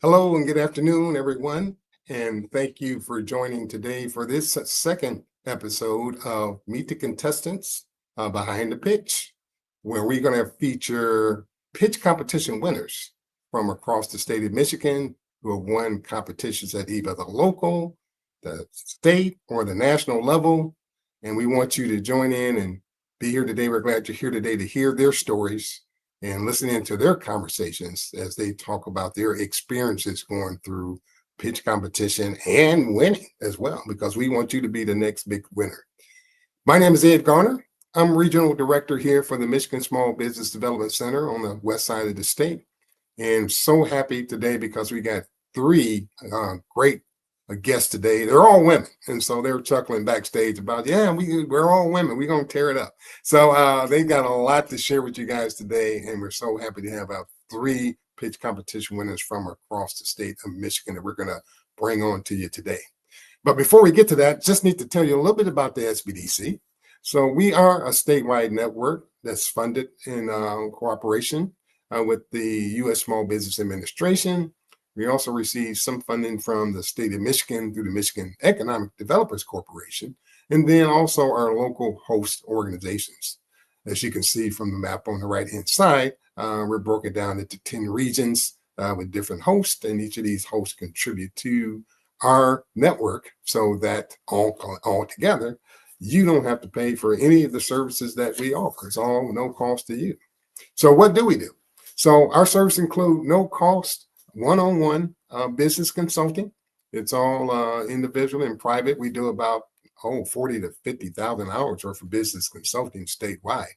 Hello and good afternoon, everyone. And thank you for joining today for this second episode of Meet the Contestants Behind the Pitch, where we're going to feature pitch competition winners from across the state of Michigan who have won competitions at either the local, the state, or the national level. And we want you to join in and be here today. We're glad you're here today to hear their stories and listening to their conversations as they talk about their experiences going through pitch competition and winning as well, because we want you to be the next big winner. My name is Ed Garner. I'm regional director here for the Michigan Small Business Development Center on the west side of the state. And so happy today because we got three great guests today. They're all women. And so they're chuckling backstage about, yeah, we're all women. We're going to tear it up. So they've got a lot to share with you guys today. And we're so happy to have our three pitch competition winners from across the state of Michigan that we're going to bring on to you today. But before we get to that, just need to tell you a little bit about the SBDC. So we are a statewide network that's funded in cooperation with the U.S. Small Business Administration. We also receive some funding from the state of Michigan through the Michigan Economic Developers Corporation, and then also our local host organizations. As you can see from the map on the right-hand side, we're broken down into 10 regions with different hosts, and each of these hosts contribute to our network so that all together, you don't have to pay for any of the services that we offer. It's all no cost to you. So what do we do? So our services include no cost one-on-one business consulting. It's all individual and private. We do about 40 to 50,000 hours worth of business consulting statewide,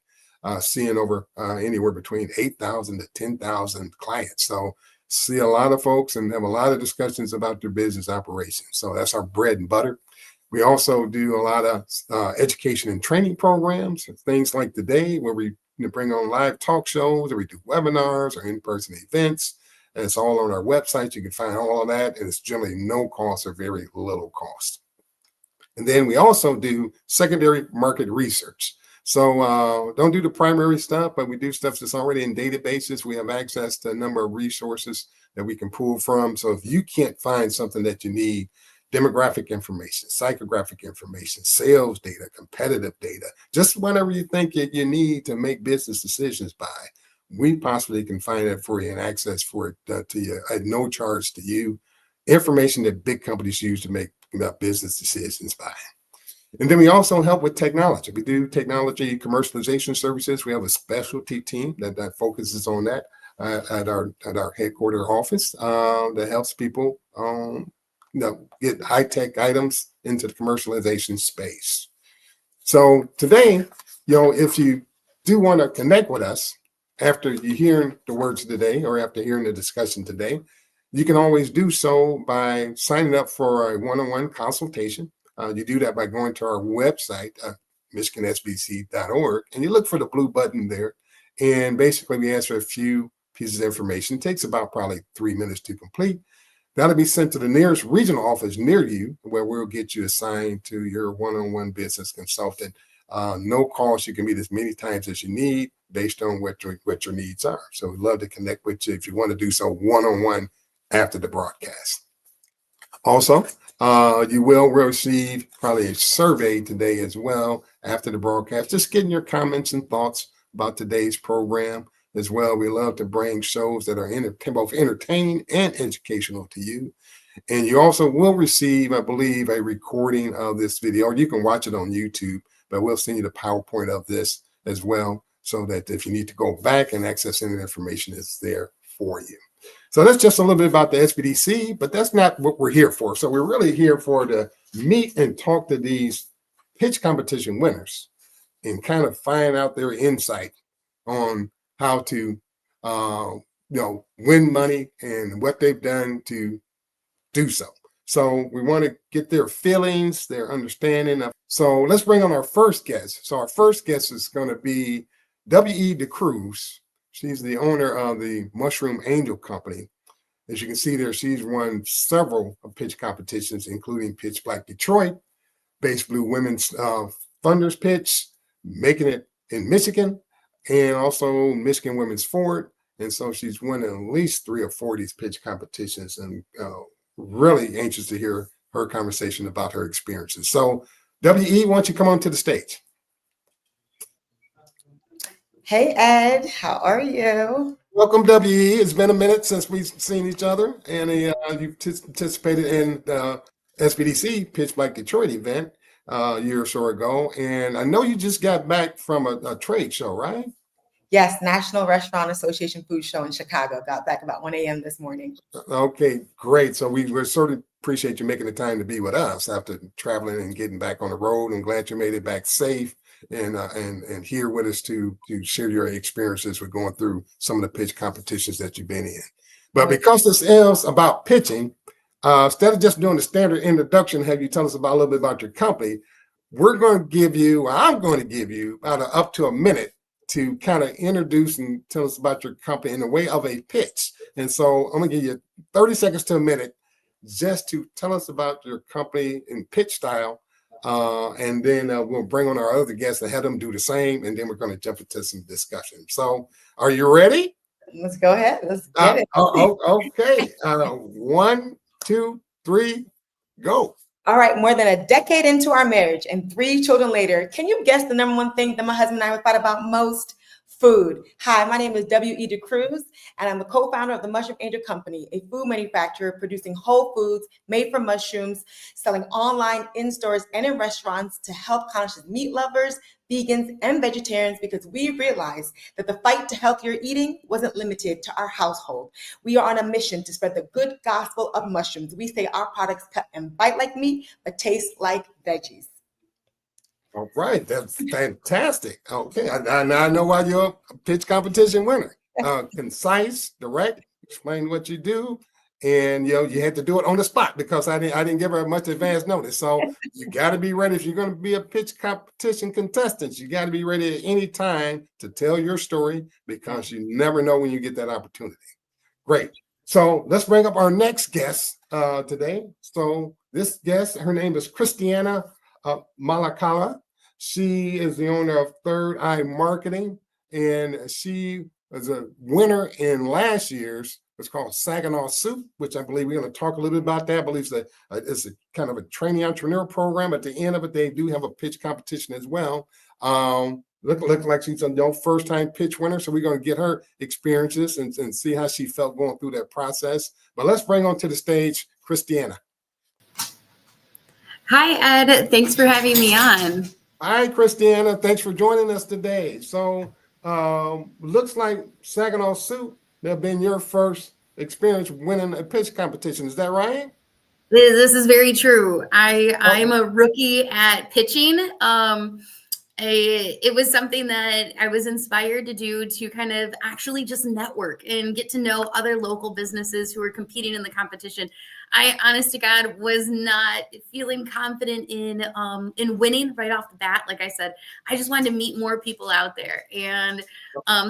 seeing over anywhere between 8,000 to 10,000 clients. So see a lot of folks and have a lot of discussions about their business operations. So that's our bread and butter. We also do a lot of education and training programs, things like today where we bring on live talk shows, or we do webinars or in-person events. And it's all on our website. You can find all of that, and it's generally no cost or very little cost. And then we also do secondary market research. So don't do the primary stuff, but we do stuff that's already in databases. We have access to a number of resources that we can pull from. So if you can't find something that you need, demographic information, psychographic information, sales data, competitive data, just whatever you think you need to make business decisions by, we possibly can find it for you and access for it to you at no charge to you. Information that big companies use to make business decisions by. And then we also help with technology. We do technology commercialization services. We have a specialty team that focuses on that at our headquarters office that helps people get high-tech items into the commercialization space. So today, if you do want to connect with us after you hearing the words today or after hearing the discussion today, you can always do so by signing up for a one-on-one consultation. You do that by going to our website, michigansbc.org, and you look for the blue button there. And basically, we answer a few pieces of information. It takes about probably 3 minutes to complete. That'll be sent to the nearest regional office near you, where we'll get you assigned to your one-on-one business consultant. No cost. You can meet as many times as you need based on what your needs are. So we'd love to connect with you if you want to do so one-on-one after the broadcast. Also, you will receive probably a survey today as well after the broadcast, just getting your comments and thoughts about today's program as well. We love to bring shows that are both entertaining and educational to you. And you also will receive, I believe, a recording of this video, or you can watch it on YouTube, but we'll send you the PowerPoint of this as well, so that if you need to go back and access any information, it's there for you. So that's just a little bit about the SBDC, but that's not what we're here for. So we're really here to meet and talk to these pitch competition winners and kind of find out their insight on how to win money and what they've done to do so. So we want to get their feelings, their understanding of. So let's bring on our first guest. So our first guest is going to be W.E. DeCruz. She's the owner of the Mushroom Angel Company. As you can see there, she's won several pitch competitions, including Pitch Black Detroit, Base Blue Women's Funders Pitch, Making It in Michigan, and also Michigan Women's Forward. And so she's winning at least 3 or 4 of these pitch competitions, and really anxious to hear her conversation about her experiences. So, WE, why don't you come on to the stage? Hey, Ed, how are you? Welcome, WE. It's been a minute since we've seen each other, and you participated in the SBDC Pitch Like Detroit event a year or so ago. And I know you just got back from a trade show, right? Yes, National Restaurant Association Food Show in Chicago. Got back about 1 a.m. this morning. Okay, great. So we sort of appreciate you making the time to be with us after traveling and getting back on the road. And glad you made it back safe and here with us to share your experiences with going through some of the pitch competitions that you've been in. But because this is about pitching, instead of just doing the standard introduction, have you tell us about a little bit about your company? I'm going to give you about up to a minute to kind of introduce and tell us about your company in the way of a pitch. And so I'm going to give you 30 seconds to a minute just to tell us about your company in pitch style. And then we'll bring on our other guests and have them do the same. And then we're going to jump into some discussion. So are you ready? Let's go ahead. Let's get it. Okay. 1, 2, 3, go. All right, more than a decade into our marriage and 3 children later, can you guess the number one thing that my husband and I thought about most? Food. Hi, my name is W.E. DeCruz, and I'm the co-founder of the Mushroom Angel Company, a food manufacturer producing whole foods made from mushrooms, selling online, in stores, and in restaurants to help conscious meat lovers, vegans, and vegetarians, because we realized that the fight to healthier eating wasn't limited to our household. We are on a mission to spread the good gospel of mushrooms. We say our products cut and bite like meat, but taste like veggies. All right, that's fantastic. Okay, now I know why you're a pitch competition winner. Concise, direct, explain what you do, and you had to do it on the spot because I didn't give her much advance notice. So you got to be ready if you're going to be a pitch competition contestant. You got to be ready at any time to tell your story because you never know when you get that opportunity. Great. So let's bring up our next guest today. So this guest, her name is Christiana Malakala. She is the owner of Third Eye Marketing, and she was a winner in last year's. It's called Saginaw Soup, which I believe we're going to talk a little bit about that. I believe it's a kind of a training entrepreneur program. At the end of it, they do have a pitch competition as well. Look like she's a first-time pitch winner, so we're going to get her experiences and see how she felt going through that process. But let's bring on to the stage Christiana. Hi, Ed. Thanks for having me on. Hi, Christiana. Thanks for joining us today. So looks like Saginaw Soup, that been your first experience winning a pitch competition. Is that right? This is very true. I'm a rookie at pitching. It was something that I was inspired to do to kind of actually just network and get to know other local businesses who were competing in the competition. I, honest to God, was not feeling confident in winning right off the bat. Like I said, I just wanted to meet more people out there. And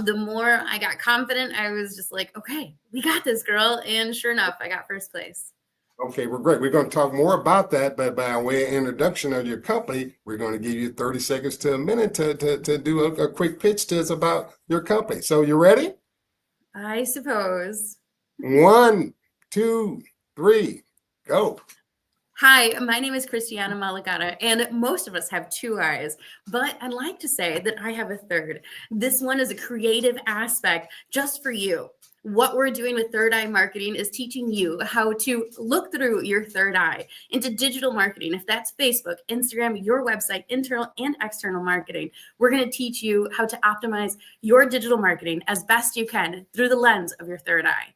the more I got confident, I was just like, okay, we got this, girl. And sure enough, I got first place. Okay, well, great. We're going to talk more about that, but by way of introduction of your company, we're going to give you 30 seconds to a minute to do a quick pitch to us about your company. So you ready? I suppose. 1, 2, 3, go. Hi, my name is Christiana Malagata, and most of us have 2 eyes, but I'd like to say that I have a third. This one is a creative aspect just for you. What we're doing with Third Eye Marketing is teaching you how to look through your third eye into digital marketing. If that's Facebook, Instagram, your website, internal and external marketing, we're going to teach you how to optimize your digital marketing as best you can through the lens of your third eye.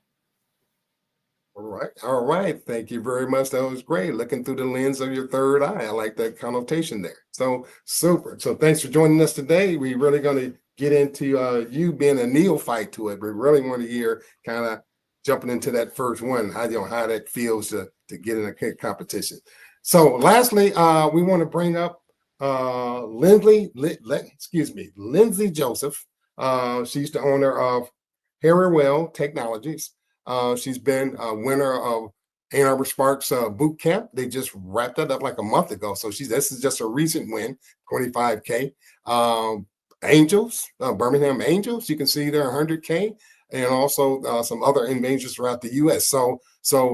All right. Thank you very much. That was great. Looking through the lens of your third eye. I like that connotation there. So super. So thanks for joining us today. We're really going to get into you being a neophyte to it. We really want to hear kind of jumping into that first one, how that feels to get in a competition. So lastly, we want to bring up Lindsay Joseph. She's the owner of Harrywell Technologies. She's been a winner of Ann Arbor Sparks boot camp. They just wrapped that up like a month ago. So this is just a recent win, 25K. Angels, Birmingham Angels, you can see they're 100K. and also some other inventions throughout the U.S. So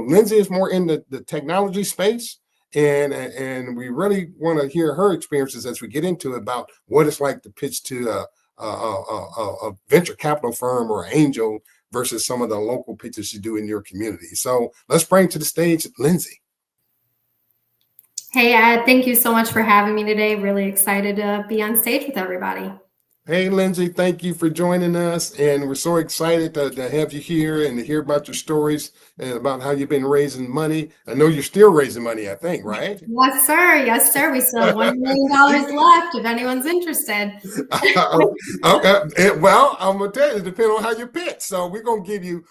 Lindsay is more in the technology space, and we really want to hear her experiences as we get into it about what it's like to pitch to a venture capital firm or angel versus some of the local pitches you do in your community. So let's bring to the stage Lindsay. Hey, Ed, thank you so much for having me today. Really excited to be on stage with everybody. Hey, Lindsay, thank you for joining us. And we're so excited to have you here and to hear about your stories and about how you've been raising money. I know you're still raising money, I think, right? Yes, sir. Yes, sir. We still have $1 million left if anyone's interested. Okay. Well, I'm going to tell you, it depends on how you pitch. So we're going to give you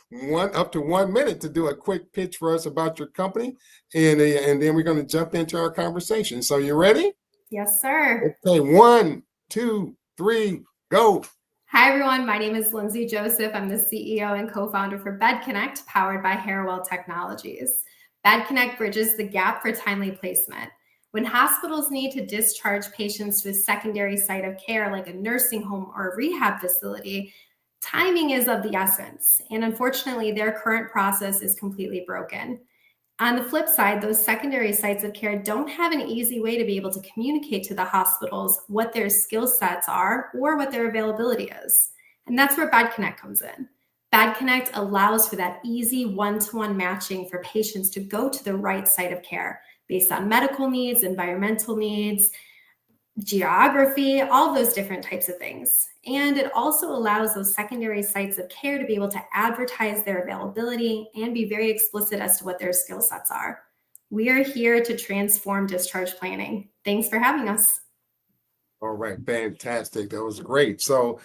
up to 1 minute to do a quick pitch for us about your company. And then we're going to jump into our conversation. So you ready? Yes, sir. Okay, 1, 2, 3, go. Hi, everyone. My name is Lindsay Joseph. I'm the CEO and co-founder for BedConnect, powered by Harrowell Technologies. BedConnect bridges the gap for timely placement. When hospitals need to discharge patients to a secondary site of care, like a nursing home or a rehab facility, timing is of the essence. And unfortunately, their current process is completely broken. On the flip side, those secondary sites of care don't have an easy way to be able to communicate to the hospitals what their skill sets are or what their availability is. And that's where BedConnect comes in. BedConnect allows for that easy one-to-one matching for patients to go to the right site of care based on medical needs, environmental needs, geography, all those different types of things. And it also allows those secondary sites of care to be able to advertise their availability and be very explicit as to what their skill sets are. We are here to transform discharge planning. Thanks for having us. All right, fantastic. That was great. So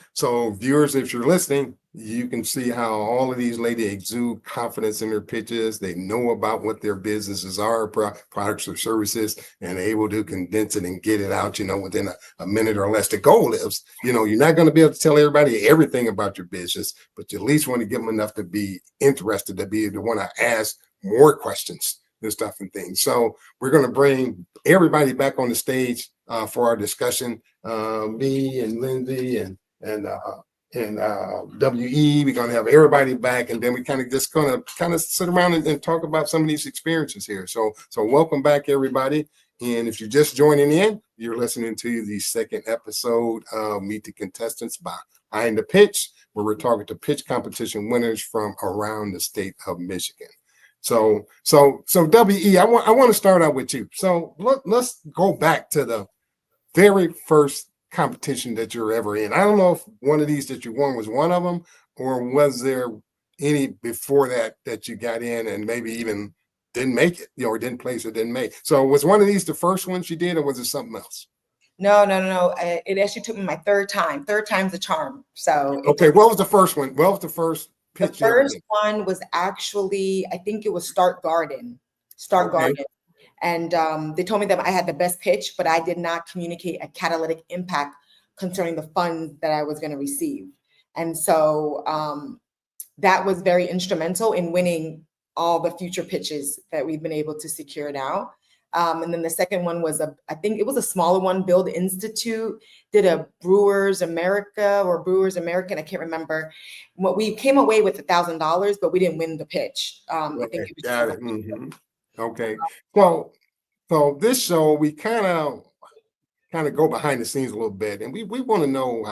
viewers, if you're listening, you can see how all of these ladies exude confidence in their pitches. They know about what their businesses are, products or services, and able to condense it and get it out, within a minute or less. The goal is, you're not going to be able to tell everybody everything about your business, but you at least want to give them enough to be interested, to want to ask more questions and stuff and things. So we're going to bring everybody back on the stage for our discussion. Me and Lindsay and WE, we're going to have everybody back, and then we kind of sit around and talk about some of these experiences here. So welcome back, everybody. And if you're just joining in, you're listening to the second episode of Meet the Contestants Behind the Pitch, where we're talking to pitch competition winners from around the state of Michigan. So WE, I want to start out with you. So let's go back to the very first competition that you're ever in. I don't know if one of these that you won was one of them, or was there any before that you got in and maybe even didn't make it, or didn't place or didn't make. So was one of these the first ones you did, or was it something else? No. It actually took me my third time. Third time's the charm. So okay, what was the first one? What was the first pitch? The first one was actually, I think it was Start Garden. And they told me that I had the best pitch, but I did not communicate a catalytic impact concerning the funds that I was going to receive. And so that was very instrumental in winning all the future pitches that we've been able to secure now. And then the second one was I think it was a smaller one. Build Institute did a Brewers American. I can't remember. What we came away with $1,000, but we didn't win the pitch. I think it was got it. Mm-hmm. Okay. So this show, we kind of go behind the scenes a little bit, and we want to know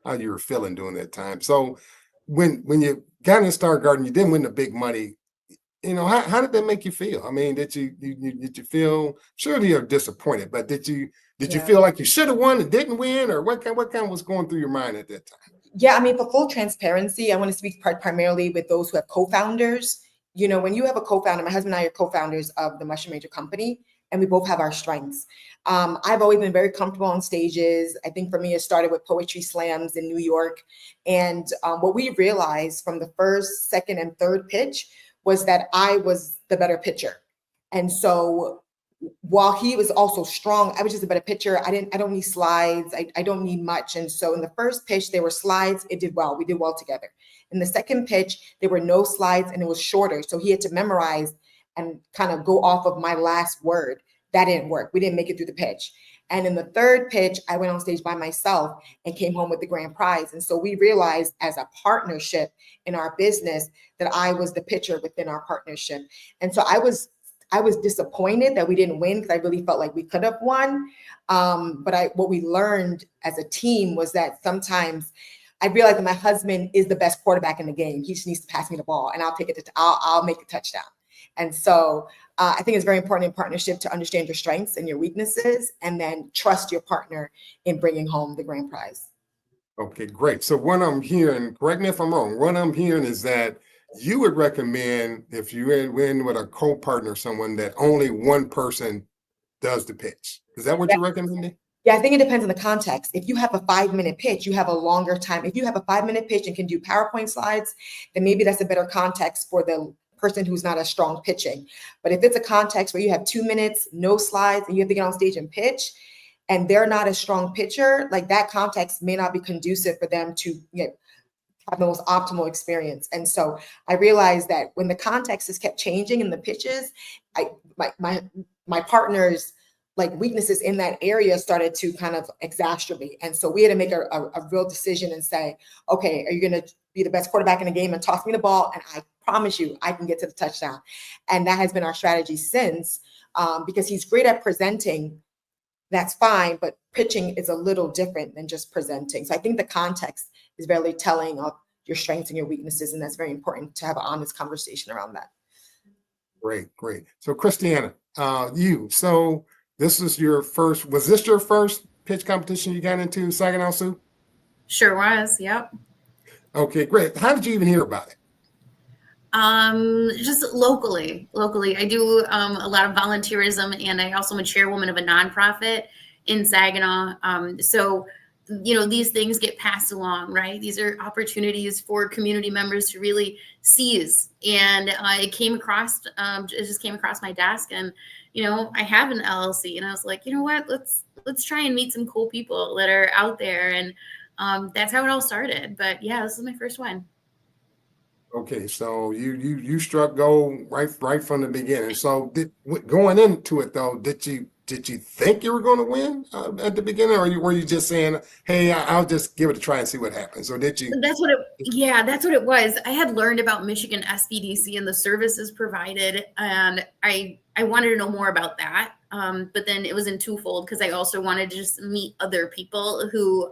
how you were feeling during that time. So when you got in Star Garden, you didn't win the big money. How did that make you feel? I mean, did you feel, surely you're disappointed, but did you feel like you should have won and didn't win, or what kind was going through your mind at that time? Yeah, I mean, for full transparency, I want to speak primarily with those who have co-founders. When you have a co-founder, my husband and I are co-founders of the Mushroom Angel Company, and we both have our strengths. I've always been very comfortable on stages. I think for me, it started with poetry slams in New York. And what we realized from the first, second, and third pitch was that I was the better pitcher. And so while he was also strong, I was just a better pitcher. I don't need slides. I don't need much. And so in the first pitch, there were slides. It did well. We did well together. In the second pitch, there were no slides and it was shorter. So he had to memorize and kind of go off of my last word. That didn't work. We didn't make it through the pitch. And in the third pitch, I went on stage by myself and came home with the grand prize. And so we realized as a partnership in our business that I was the pitcher within our partnership. And so I was disappointed that we didn't win because I really felt like we could have won. But what we learned as a team was that sometimes I realized that my husband is the best quarterback in the game. He just needs to pass me the ball, and I'll take it. I'll make a touchdown. And so I think it's very important in partnership to understand your strengths and your weaknesses, and then trust your partner in bringing home the grand prize. Okay, great. So what I'm hearing, correct me if I'm wrong, what I'm hearing is that you would recommend if you win with a co-partner, someone that only one person does the pitch. Is that what you're recommending? Yeah, I think it depends on the context. If you have a 5-minute pitch, you have a longer time. If you have a 5-minute pitch and can do PowerPoint slides, then maybe that's a better context for the person who's not as strong pitching. But if it's a context where you have 2 minutes, no slides, and you have to get on stage and pitch, and they're not a strong pitcher, like that context may not be conducive for them to have the most optimal experience. And so I realized that when the context has kept changing in the pitches, my partner's like weaknesses in that area started to kind of exacerbate. And so we had to make a real decision and say, okay, are you going to be the best quarterback in the game and toss me the ball? And I promise you, I can get to the touchdown. And that has been our strategy since, because he's great at presenting. That's fine, but pitching is a little different than just presenting. So I think the context is very telling of your strengths and your weaknesses, and that's very important to have an honest conversation around that. Great. So Christiana, this is your first, was this your first pitch competition you got into, Saginaw Soup? Sure was, yep. Okay, great. How did you even hear about it? Just locally. I do a lot of volunteerism, and I also am a chairwoman of a nonprofit in Saginaw. So, these things get passed along, right? These are opportunities for community members to really seize. And it just came across my desk, and I have an LLC, and I was like, you know what? Let's try and meet some cool people that are out there, and that's how it all started. But yeah, this is my first one. Okay, so you struck gold right from the beginning. So going into it though, did you think you were going to win at the beginning, or were you just saying, "Hey, I'll just give it a try and see what happens"? Or did you? That's what it was. I had learned about Michigan SBDC and the services provided, and I wanted to know more about that. But then it was in twofold, because I also wanted to just meet other people who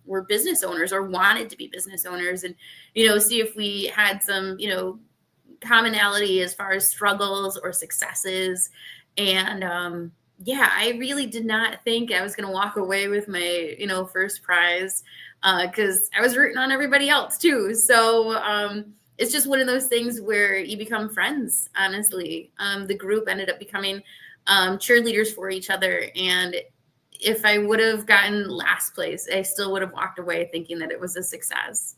were business owners or wanted to be business owners, and see if we had some commonality as far as struggles or successes. And I really did not think I was going to walk away with my first prize, because I was rooting on everybody else too. So it's just one of those things where you become friends. Honestly, the group ended up becoming cheerleaders for each other. And if I would have gotten last place, I still would have walked away thinking that it was a success.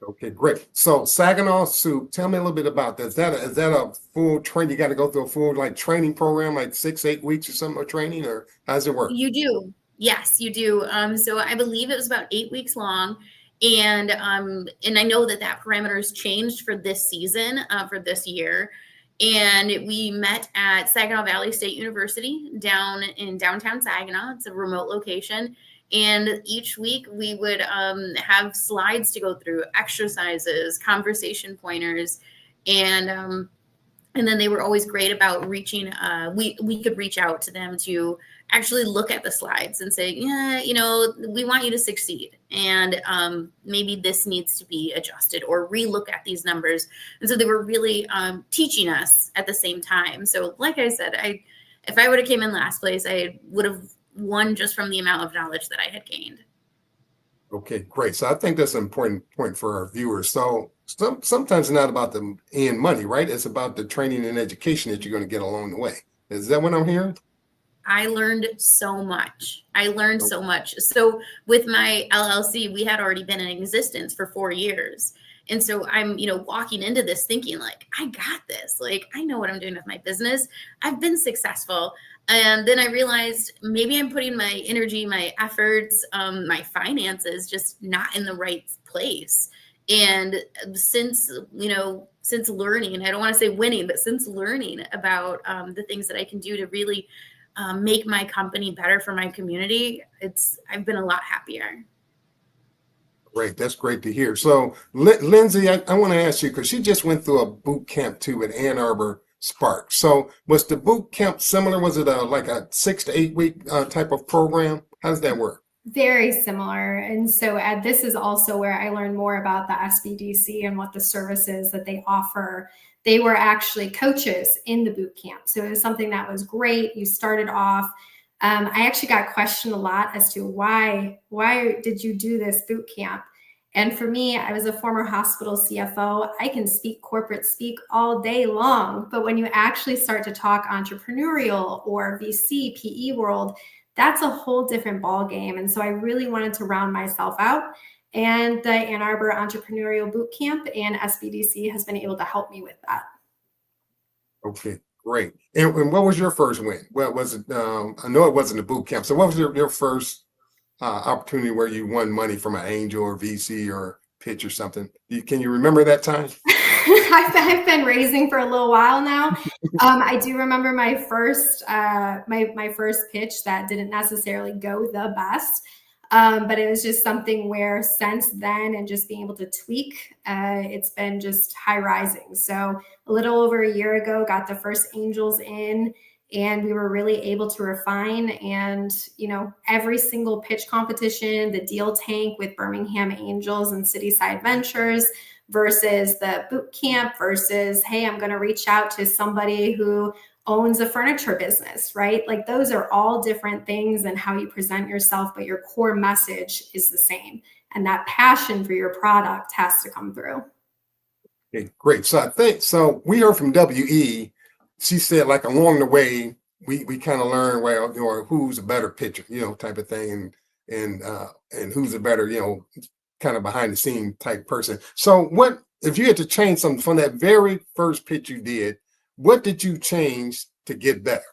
Okay, great. So Saginaw Soup, tell me a little bit about that. Is that a full train? You got to go through a full training program, like 6-8 weeks or something of training, or how does it work? You do. Yes, you do. So I believe it was about 8 weeks long. And I know that parameters changed for this season, for this year. And we met at Saginaw Valley State University down in downtown Saginaw. It's a remote location. And each week we would have slides to go through, exercises, conversation pointers, and then they were always great about reaching. We could reach out to them to actually look at the slides and say, yeah, we want you to succeed, and maybe this needs to be adjusted, or relook at these numbers. And so they were really teaching us at the same time. So like I said, if I would have came in last place, I would have won just from the amount of knowledge that I had gained. Okay, great. So I think that's an important point for our viewers. So sometimes it's not about the end money, right? It's about the training and education that you're going to get along the way. Is that what I'm hearing? I learned so much. So with my LLC, we had already been in existence for 4 years. And so I'm, walking into this thinking like, I got this. Like, I know what I'm doing with my business. I've been successful. And then I realized maybe I'm putting my energy, my efforts, my finances just not in the right place. And since learning, I don't want to say winning, but since learning about the things that I can do to really make my company better for my community, I've been a lot happier. Great. That's great to hear. So, Lindsay, I want to ask you, because she just went through a boot camp too at Ann Arbor Spark. So, was the boot camp similar? Was it like a 6 to 8 week type of program? How does that work? Very similar. And so this is also where I learned more about the SBDC and what the services that they offer. They were actually coaches in the boot camp. So it was something that was great. You started off. I actually got questioned a lot as to why did you do this boot camp? And for me, I was a former hospital CFO. I can speak corporate speak all day long, but when you actually start to talk entrepreneurial or VC, PE world, that's a whole different ball game. And so I really wanted to round myself out. And the Ann Arbor Entrepreneurial Boot Camp and SBDC has been able to help me with that. Okay, great. And what was your first win? Well, was it? I know it wasn't a boot camp. So, what was your first opportunity where you won money from an angel or VC or pitch or something? Can you remember that time? I've been raising for a little while now. I do remember my first my first pitch that didn't necessarily go the best, but it was just something where since then and just being able to tweak, it's been just high rising. So a little over a year ago, got the first angels in, and we were really able to refine. And every single pitch competition, the deal tank with Birmingham Angels and Cityside Ventures, versus the boot camp versus, hey, I'm going to reach out to somebody who owns a furniture business, right? Like those are all different things and how you present yourself, but your core message is the same. And that passion for your product has to come through. Okay, great. So I think, so we heard from WE, she said like along the way, we kind of learned, well, who's a better pitcher, type of thing. And who's a better, kind of behind the scene type person. So what, if you had to change something from that very first pitch you did, what did you change to get better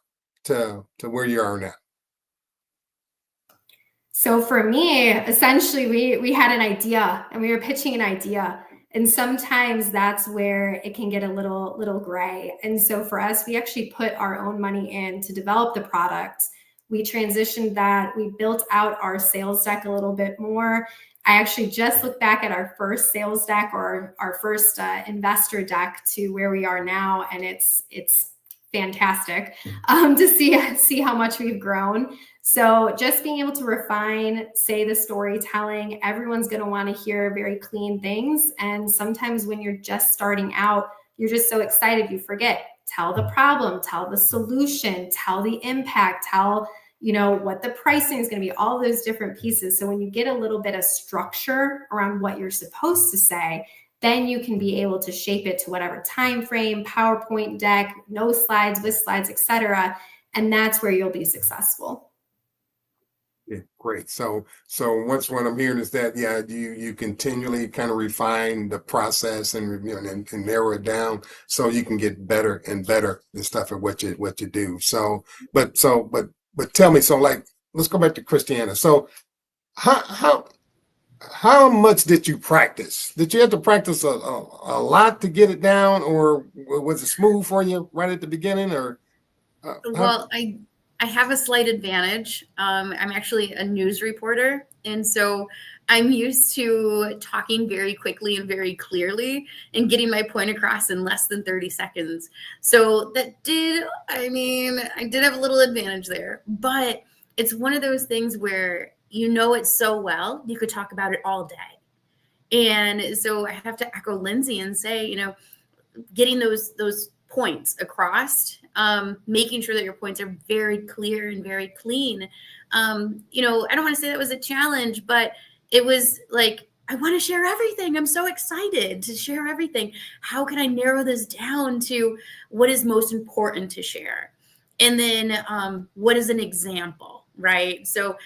to where you are now? So for me, essentially we had an idea and we were pitching an idea. And sometimes that's where it can get a little gray. And so for us, we actually put our own money in to develop the product. We transitioned that, we built out our sales deck a little bit more. I actually just looked back at our first sales deck or our first investor deck to where we are now, and it's fantastic to see how much we've grown. So just being able to refine, say the storytelling, everyone's going to want to hear very clean things. And sometimes when you're just starting out, you're just so excited you forget. Tell the problem, tell the solution, tell the impact, tell what the pricing is going to be, all those different pieces. So when you get a little bit of structure around what you're supposed to say, then you can be able to shape it to whatever time frame, PowerPoint deck, no slides, with slides, etc. And that's where you'll be successful. Yeah, great. So what I'm hearing is that, yeah, you continually kind of refine the process and and narrow it down so you can get better and better and stuff at what you do. But tell me, so like, let's go back to Christiana. So how much did you practice? Did you have to practice a lot to get it down, or was it smooth for you right at the beginning? Or well, I have a slight advantage. I'm actually a news reporter, and so I'm used to talking very quickly and very clearly and getting my point across in less than 30 seconds. So I did have a little advantage there, but it's one of those things where it so well, you could talk about it all day. And so I have to echo Lindsay and say, getting those points across, making sure that your points are very clear and very clean. I don't want to say that was a challenge, but it was like, I want to share everything. I'm so excited to share everything. How can I narrow this down to what is most important to share? And then what is an example, right? So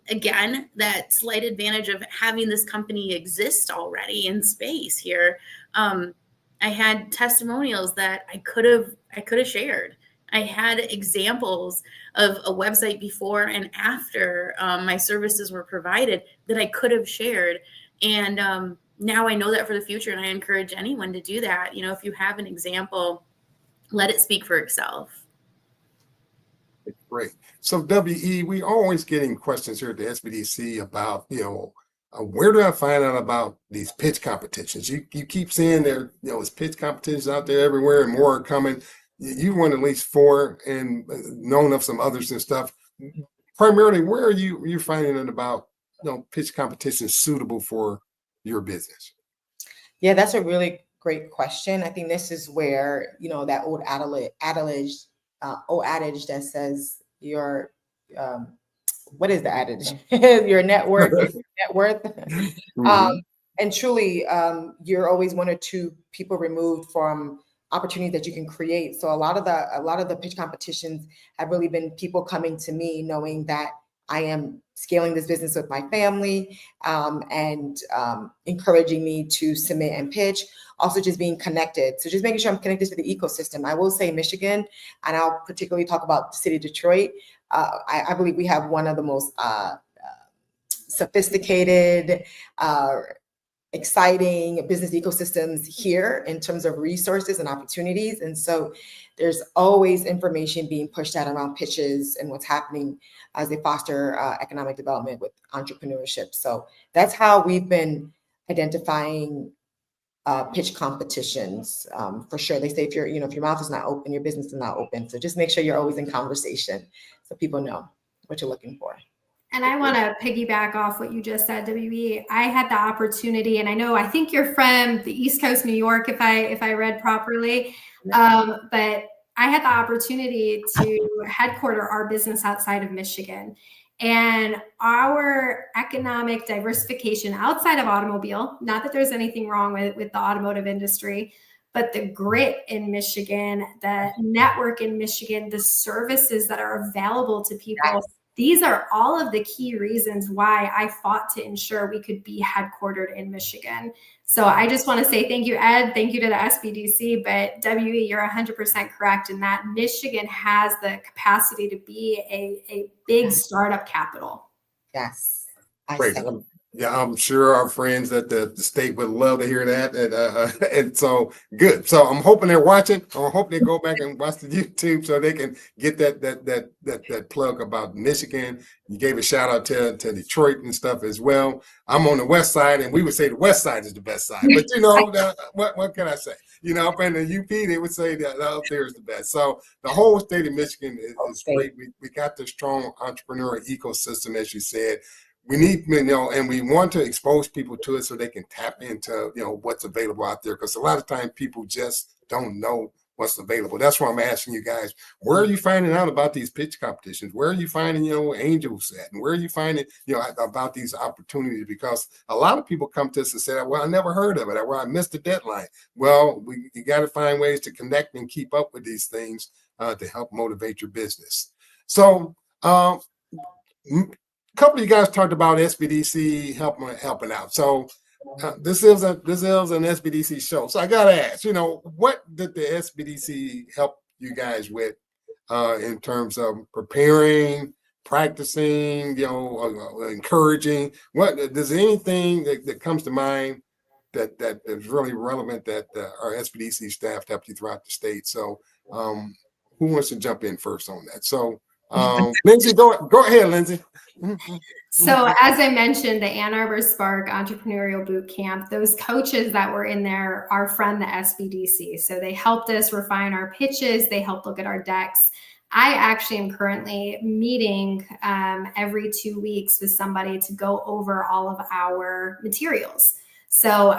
again, that slight advantage of having this company exist already in space here. I had testimonials that I could have shared. I had examples of a website before and after my services were provided that I could have shared. And now I know that for the future, and I encourage anyone to do that. If you have an example, let it speak for itself. Great. So WE, we always getting questions here at the SBDC about, where do I find out about these pitch competitions? You keep saying there, there's pitch competitions out there everywhere and more are coming. You won at least 4 and known of some others and stuff. Primarily, where are you finding out about, pitch competitions suitable for your business? Yeah, that's a really great question. I think this is where, that old adage that says your, what is the adage? Your network is your net worth. Mhm. And truly, you're always 1 or 2 people removed from opportunities that you can create. So a lot of the pitch competitions have really been people coming to me knowing that I am scaling this business with my family, and encouraging me to submit and pitch. Also just being connected. So just making sure I'm connected to the ecosystem. I will say Michigan, and I'll particularly talk about the city of Detroit. I believe we have one of the most sophisticated, exciting business ecosystems here in terms of resources and opportunities. And so there's always information being pushed out around pitches and what's happening as they foster economic development with entrepreneurship. So that's how we've been identifying pitch competitions, for sure. They say if your mouth is not open, your business is not open. So just make sure you're always in conversation so people know what you're looking for. And I want to piggyback off what you just said, WB. I had the opportunity, and I think you're from the East Coast, New York, if I read properly. But I had the opportunity to headquarter our business outside of Michigan. And our economic diversification outside of automobile, not that there's anything wrong with the automotive industry, but the grit in Michigan, the network in Michigan, the services that are available to people. Yes. These are all of the key reasons why I fought to ensure we could be headquartered in Michigan. So I just want to say thank you, Ed. Thank you to the SBDC. But WE, you're 100% correct in that Michigan has the capacity to be a big startup capital. Yes. Great. I'm sure our friends at the state would love to hear that. And so good. So I'm hoping they're watching. I hope they go back and watch the YouTube so they can get that plug about Michigan. You gave a shout out to Detroit and stuff as well. I'm on the west side, and we would say the west side is the best side. But what can I say? Up in the UP, they would say that up there is the best. So the whole state of Michigan is great. We got the strong entrepreneurial ecosystem, as you said. We need, and we want to expose people to it so they can tap into, what's available out there. Because a lot of times people just don't know what's available. That's why I'm asking you guys, where are you finding out about these pitch competitions? Where are you finding, angels at? And where are you finding, about these opportunities? Because a lot of people come to us and say, well, I never heard of it. Well, I missed the deadline. Well, you got to find ways to connect and keep up with these things to help motivate your business. So, a couple of you guys talked about SBDC helping out. So this is an SBDC show. So I gotta ask, what did the SBDC help you guys with in terms of preparing, practicing, encouraging? What does anything that comes to mind that is really relevant that our SBDC staff helped you throughout the state? So who wants to jump in first on that? So Lindsay, go ahead, Lindsay. So as I mentioned, the Ann Arbor Spark Entrepreneurial Boot Camp, those coaches that were in there are from the SBDC. So they helped us refine our pitches. They helped look at our decks. I actually am currently meeting every 2 weeks with somebody to go over all of our materials. So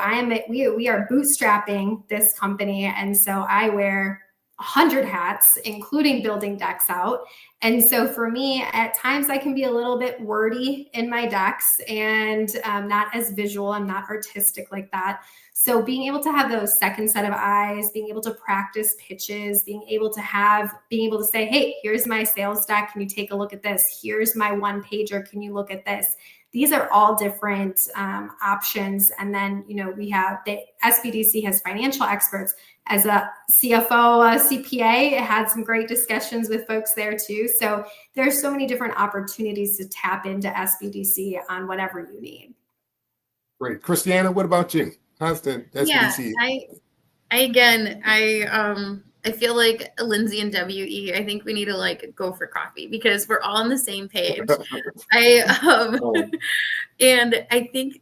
we are bootstrapping this company. And so I wear 100 hats, including building decks out. And so for me, at times I can be a little bit wordy in my decks and not as visual. I'm not artistic like that. So being able to have those second set of eyes, being able to practice pitches, being able to say, hey, here's my sales deck. Can you take a look at this? Here's my one pager. Can you look at this? These are all different options. And then, we have the SBDC has financial experts. As a CFO, CPA, had some great discussions with folks there too. So there's so many different opportunities to tap into SBDC on whatever you need. Great. Christiana, what about you? How's the SBDC? Yeah, I feel like Lindsay and WE, I think we need to like go for coffee because we're all on the same page. Oh, And I think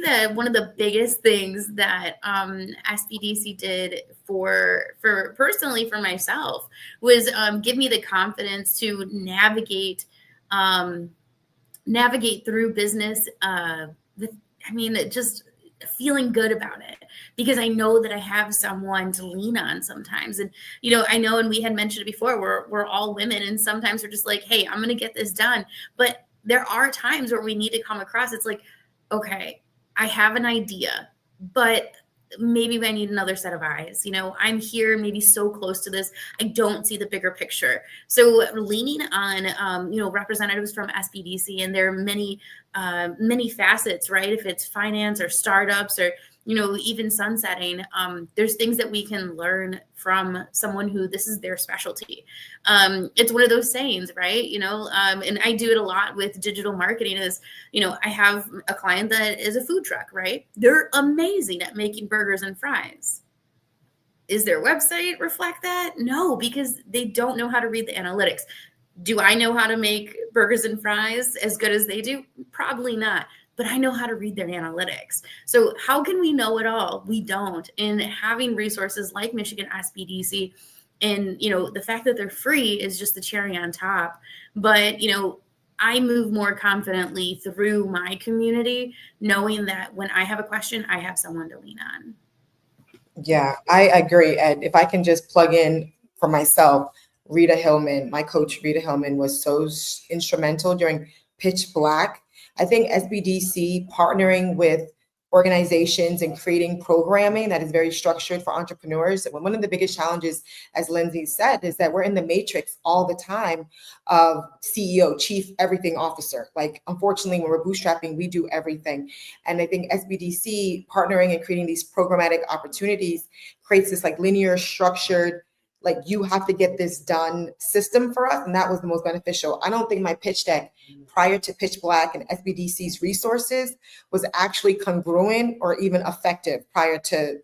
that one of the biggest things that SBDC did for personally for myself was give me the confidence to navigate through business with, I mean, just feeling good about it because I know that I have someone to lean on sometimes. And, you know, I know, and we had mentioned it before, we're all women and sometimes we're just like, hey, I'm going to get this done. But there are times where we need to come across. It's like, okay, I have an idea, but maybe I need another set of eyes. You know, I'm here, maybe so close to this, I don't see the bigger picture. So leaning on, you know, representatives from SBDC, and there are many facets, right? If it's finance or startups or, you know, even sunsetting, there's things that we can learn from someone who this is their specialty. It's one of those sayings, right? You know, and I do it a lot with digital marketing is, you know, I have a client that is a food truck, right? They're amazing at making burgers and fries. Is their website reflect that? No, because they don't know how to read the analytics. Do I know how to make burgers and fries as good as they do? Probably not, but I know how to read their analytics. So how can we know it all? We don't. And having resources like Michigan SBDC and, you know, the fact that they're free is just the cherry on top. But, you know, I move more confidently through my community, knowing that when I have a question, I have someone to lean on. Yeah, I agree. And if I can just plug in for myself, Rita Hillman, my coach, Rita Hillman, was so instrumental during Pitch Black. I think SBDC partnering with organizations and creating programming that is very structured for entrepreneurs. One of the biggest challenges, as Lindsay said, is that we're in the matrix all the time of CEO, chief everything officer. Like, unfortunately, when we're bootstrapping, we do everything. And I think SBDC partnering and creating these programmatic opportunities creates this like linear, structured, like you have to get this done system for us. And that was the most beneficial. I don't think my pitch deck prior to Pitch Black and SBDC's resources was actually congruent or even effective prior to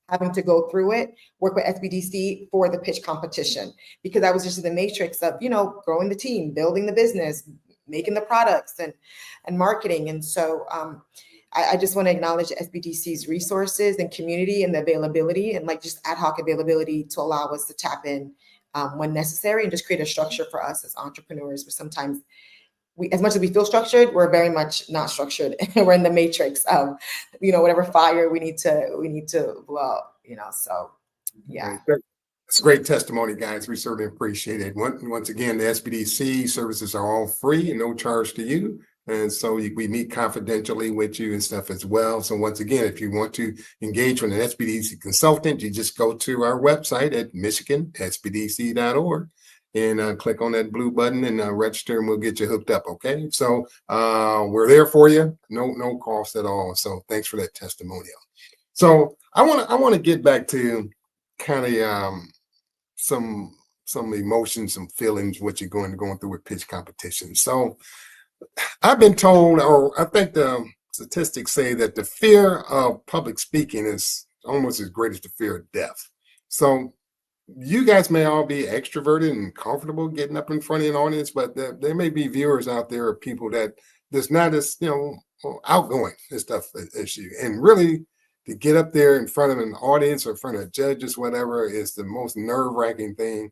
having to go through it, work with SBDC for the pitch competition, because I was just in the matrix of, you know, growing the team, building the business, making the products and marketing. And so I just want to acknowledge SBDC's resources and community and the availability and like just ad hoc availability to allow us to tap in when necessary and just create a structure for us as entrepreneurs. But sometimes we, as much as we feel structured, we're very much not structured. We're in the matrix of, you know, whatever fire we need to blow, you know, so yeah. It's a great testimony, guys. We certainly appreciate it. Once again, the SBDC services are all free and no charge to you. And so we meet confidentially with you and stuff as well. So once again, if you want to engage with an SBDC consultant, you just go to our website at michigansbdc.org and click on that blue button and register, and we'll get you hooked up. Okay. So we're there for you. No cost at all. So thanks for that testimonial. So I want to get back to kind of some emotions, some feelings, what you're going through with pitch competition. So I've been told, or I think the statistics say that the fear of public speaking is almost as great as the fear of death. So you guys may all be extroverted and comfortable getting up in front of an audience, but there may be viewers out there or people that's not as, you know, outgoing and stuff as you. And really, to get up there in front of an audience or in front of judges, whatever, is the most nerve-wracking thing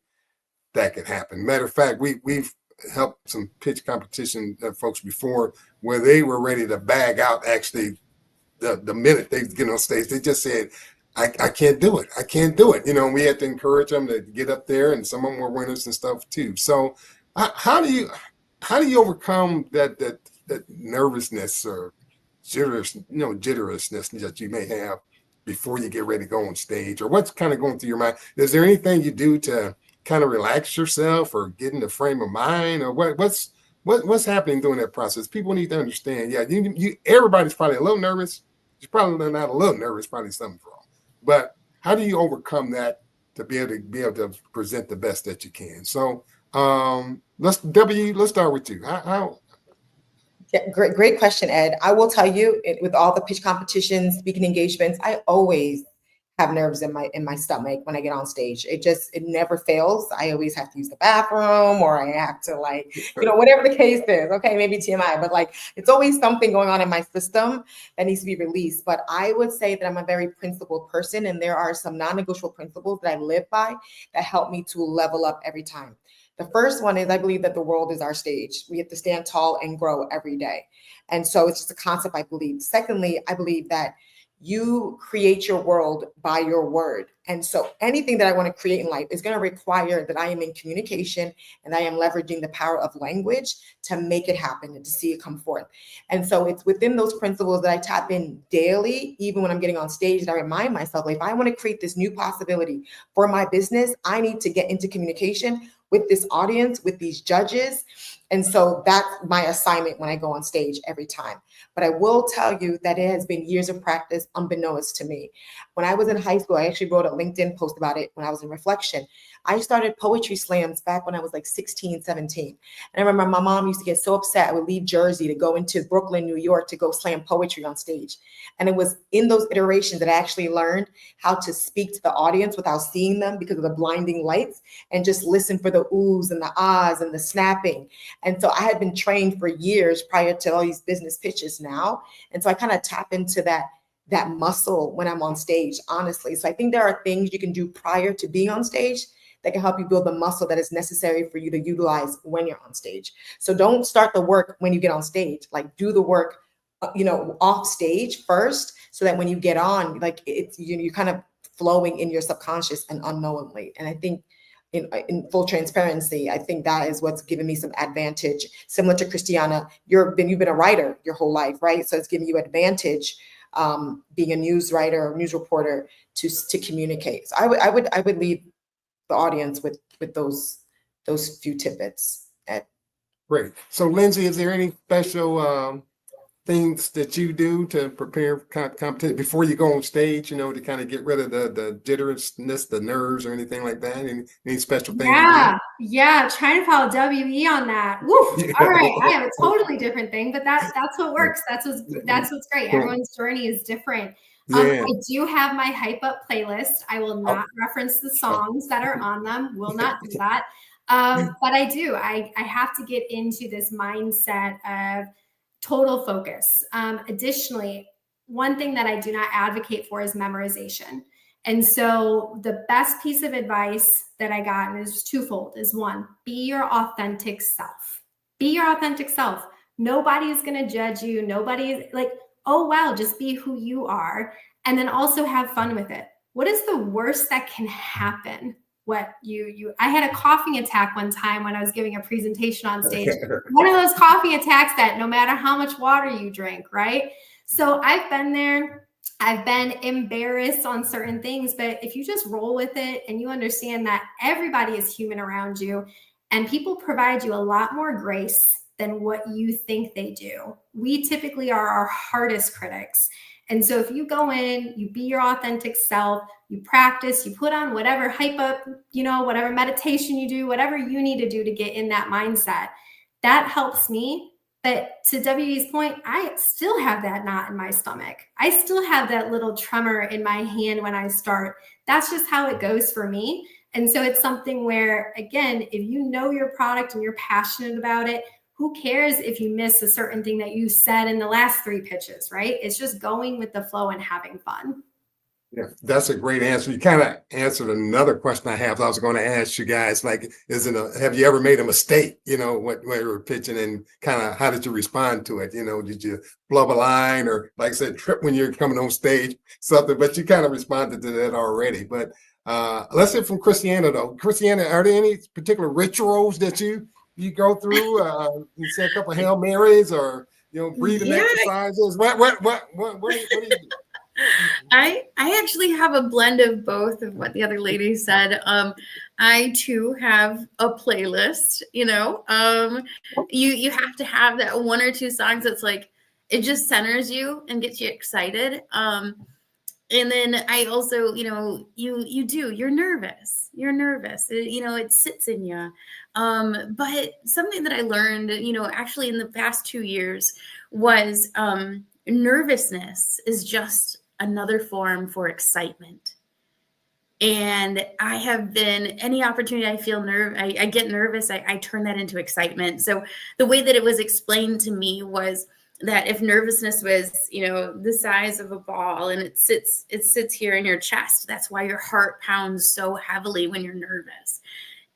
that could happen. Matter of fact, we've helped some pitch competition folks before where they were ready to bag out actually the minute they get on stage. They just said, I can't do it. I can't do it. You know, we had to encourage them to get up there, and some of them were winners and stuff too. So how do you overcome that nervousness or jitterousness that you may have before you get ready to go on stage? Or what's kind of going through your mind? Is there anything you do to kind of relax yourself or get in the frame of mind, or what's happening during that process? People need to understand. Yeah, everybody's probably a little nervous. You're probably not a little nervous, probably something's wrong. But how do you overcome that to be able to present the best that you can? So let's start with you. How Yeah, great question, Ed. I will tell you, with all the pitch competitions, speaking engagements, I always have nerves in my stomach when I get on stage. It never fails. I always have to use the bathroom, or I have to, like, whatever the case is. Okay, maybe TMI, but like it's always something going on in my system that needs to be released. But I would say that I'm a very principled person, and there are some non-negotiable principles that I live by that help me to level up every time. The first one is I believe that the world is our stage. We have to stand tall and grow every day. And so it's just a concept I believe. Secondly, I believe that you create your world by your word. And so anything that I want to create in life is going to require that I am in communication and I am leveraging the power of language to make it happen and to see it come forth. And so it's within those principles that I tap in daily, even when I'm getting on stage, that I remind myself, like, if I want to create this new possibility for my business, I need to get into communication with this audience, with these judges. And so that's my assignment when I go on stage every time. But I will tell you that it has been years of practice unbeknownst to me. When I was in high school, I actually wrote a LinkedIn post about it when I was in reflection. I started poetry slams back when I was like 16, 17. And I remember my mom used to get so upset. I would leave Jersey to go into Brooklyn, New York to go slam poetry on stage. And it was in those iterations that I actually learned how to speak to the audience without seeing them because of the blinding lights, and just listen for the oohs and the ahs and the snapping. And so I had been trained for years prior to all these business pitches now. And so I kind of tap into that muscle when I'm on stage, honestly. So I think there are things you can do prior to being on stage that can help you build the muscle that is necessary for you to utilize when you're on stage. So don't start the work when you get on stage. Like, do the work, off stage first, so that when you get on, like, it's you're kind of flowing in your subconscious and unknowingly. And I think in full transparency, I think that is what's given me some advantage. Similar to Christiana, you've been a writer your whole life, right? So it's giving you advantage, being a news writer or news reporter to communicate. So I would leave the audience with those few tidbits. Great. So Lindsay, is there any special things that you do to prepare competition before you go on stage, to kind of get rid of the jitteriness, the nerves, or anything like that? Any special things Yeah, trying to follow WE on that. Woo. Yeah. All right, I have a totally different thing, but that's what works. That's what's great. Everyone's journey is different. Yeah. I do have my hype up playlist. I will not reference the songs that are on them. Will not do that. But I do. I have to get into this mindset of total focus. Additionally, one thing that I do not advocate for is memorization. And so the best piece of advice that I got, and is twofold, is one, be your authentic self. Be your authentic self. Nobody is going to judge you. Nobody is like, oh, wow, just be who you are. And then also have fun with it. What is the worst that can happen? I had a coughing attack one time when I was giving a presentation on stage. One of those coughing attacks that no matter how much water you drink, right? So I've been there. I've been embarrassed on certain things, but if you just roll with it and you understand that everybody is human around you and people provide you a lot more grace than what you think they do. We typically are our hardest critics. And so if you go in, you be your authentic self, you practice, you put on whatever hype up, whatever meditation you do, whatever you need to do to get in that mindset, that helps me. But to WE's point, I still have that knot in my stomach. I still have that little tremor in my hand when I start. That's just how it goes for me. And so it's something where, again, if you know your product and you're passionate about it, who cares if you miss a certain thing that you said in the last 3 pitches, right? It's just going with the flow and having fun. Yeah, that's a great answer. You kind of answered another question I have. I was going to ask you guys, like, have you ever made a mistake, when you were pitching, and kind of how did you respond to it? Did you flub a line, or, like I said, trip when you're coming on stage, something? But you kind of responded to that already. But let's hear from Christiana, though. Christiana, are there any particular rituals that you go through? You say a couple of Hail Marys, or breathing exercises. What do you do? I actually have a blend of both of what the other lady said. I too have a playlist. You have to have that 1 or 2 songs that's like, it just centers you and gets you excited. And then I also, you're nervous. It sits in you. But something that I learned, actually in the past 2 years was nervousness is just another form for excitement. And I have been, any opportunity I feel I get nervous, I turn that into excitement. So the way that it was explained to me was that if nervousness was, the size of a ball and it sits here in your chest, that's why your heart pounds so heavily when you're nervous.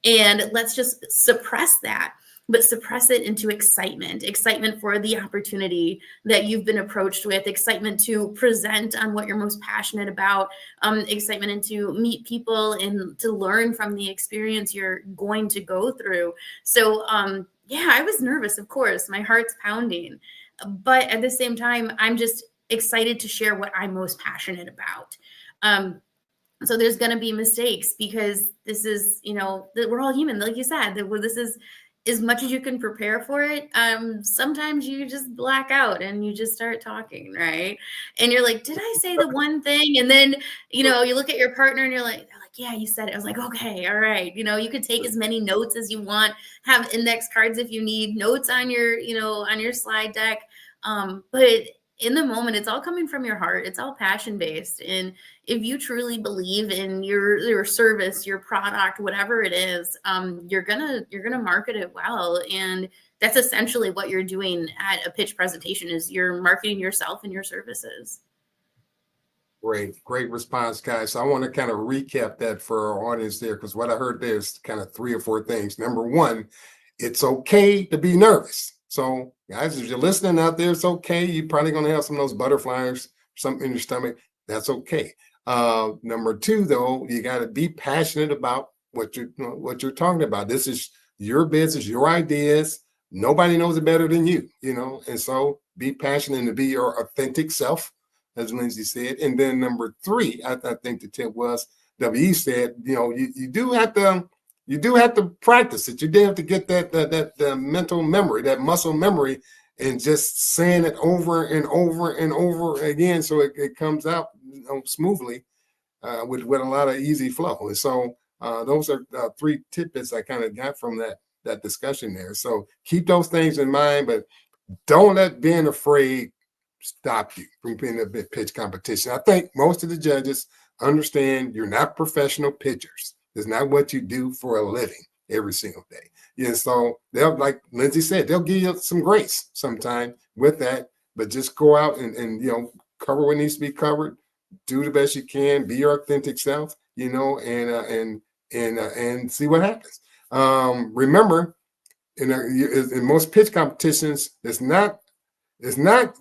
And let's just suppress that, but suppress it into excitement for the opportunity that you've been approached with, excitement to present on what you're most passionate about, excitement and to meet people and to learn from the experience you're going to go through. So, yeah, I was nervous, of course, my heart's pounding, but at the same time, I'm just excited to share what I'm most passionate about. So there's going to be mistakes because this is, we're all human. Like you said, this is as much as you can prepare for it. Sometimes you just black out and you just start talking, right? And you're like, did I say the one thing? And then, you look at your partner and you're like, yeah, you said it. I was like, okay, all right. You could take as many notes as you want, have index cards if you need, notes on your, on your slide deck. But in the moment, it's all coming from your heart. It's all passion based. And if you truly believe in your service, your product, whatever it is, you're gonna market it well. And that's essentially what you're doing at a pitch presentation, is you're marketing yourself and your services. Great response, guys. So I want to kind of recap that for our audience there, because what I heard there is kind of 3 or 4 things. Number one, it's okay to be nervous. So guys, if you're listening out there, it's okay. You're probably going to have some of those butterflies, something in your stomach. That's okay. Number 2, though, you got to be passionate about what you're talking about. This is your business, your ideas. Nobody knows it better than you, and so be passionate and to be your authentic self, as Lindsay said. And then number 3, I think the tip was, W.E. said, you do have to practice it. You do have to get that mental memory, that muscle memory, and just saying it over and over and over again, so it comes out smoothly with a lot of easy flow. And so those are 3 tidbits I kind of got from that discussion there. So keep those things in mind, but don't let being afraid stop you from being a big pitch competition. I think most of the judges understand you're not professional pitchers. It's not what you do for a living every single day. Yeah, so they'll, like Lindsay said, they'll give you some grace sometime with that, but just go out and cover what needs to be covered, do the best you can, be your authentic self, and see what happens. Remember, in most pitch competitions, it's not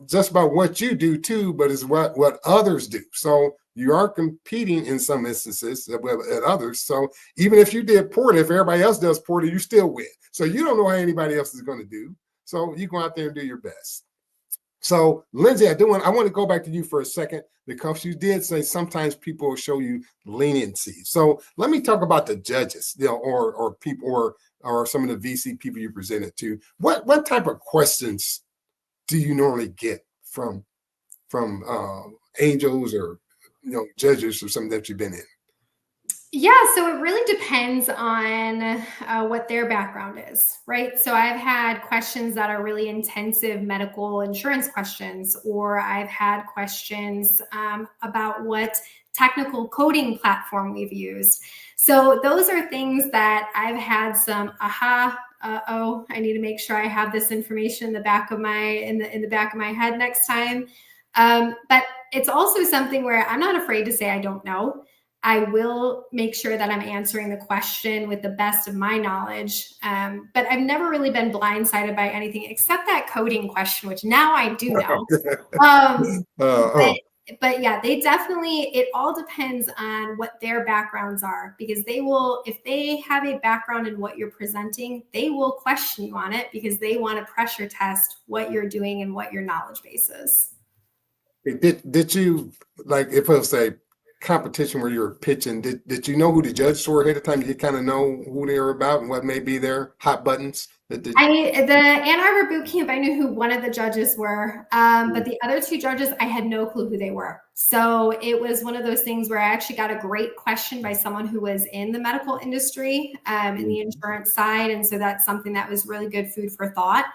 just about what you do too, but it's what others do. So you are competing in some instances with others. So even if you did poorly, if everybody else does poorly, you still win. So you don't know how anybody else is going to do. So you go out there and do your best. So Lindsay, I want to go back to you for a second, because you did say sometimes people will show you leniency. So let me talk about the judges, or people, or some of the VC people you presented to. What type of questions do you normally get from angels or judges or something that you've been in? Yeah, so it really depends on what their background is, right? So I've had questions that are really intensive medical insurance questions, or I've had questions about what technical coding platform we've used. So those are things that I've had some I need to make sure I have this information in the back of my head next time. But it's also something where I'm not afraid to say I don't know. I will make sure that I'm answering the question with the best of my knowledge. But I've never really been blindsided by anything except that coding question, which now I do know. But yeah, it all depends on what their backgrounds are, because if they have a background in what you're presenting, they will question you on it, because they want to pressure test what you're doing and what your knowledge base is. Did you, like, if it was a competition where you were pitching, did you know who the judges were ahead of time? You kind of know who they were about and what may be their hot buttons? The Ann Arbor boot camp, I knew who one of the judges were, but the other 2 judges, I had no clue who they were. So it was one of those things where I actually got a great question by someone who was in the medical industry, in the insurance side. And so that's something that was really good food for thought.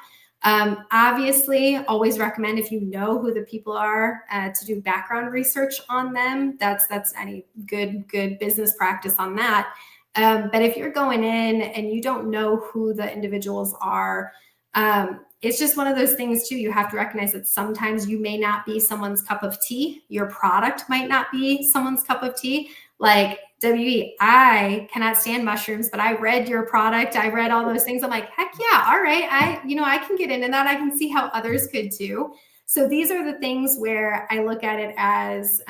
Obviously, always recommend if you know who the people are to do background research on them. That's any good business practice on that. But if you're going in and you don't know who the individuals are, it's just one of those things too. You have to recognize that sometimes you may not be someone's cup of tea. Your product might not be someone's cup of tea. Like WE, I cannot stand mushrooms, but I read your product. I read all those things. I'm like, heck yeah. All right. I can get into that. I can see how others could too. So these are the things where I look at it as,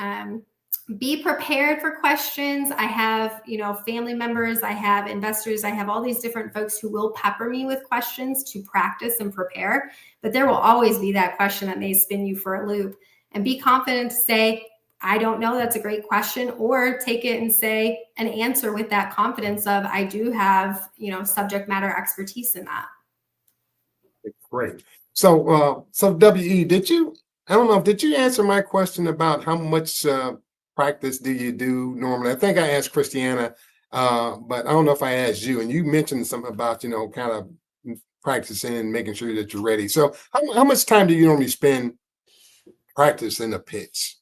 be prepared for questions. I have, family members, I have investors, I have all these different folks who will pepper me with questions to practice and prepare, but there will always be that question that may spin you for a loop. And be confident to say, I don't know, that's a great question, or take it and say an answer with that confidence of, I do have, subject matter expertise in that. Great. So, WE, did you answer my question about how much practice do you do normally? I think I asked Christiana, but I don't know if I asked you, and you mentioned something about, kind of practicing and making sure that you're ready. So how much time do you normally spend practicing a pitch?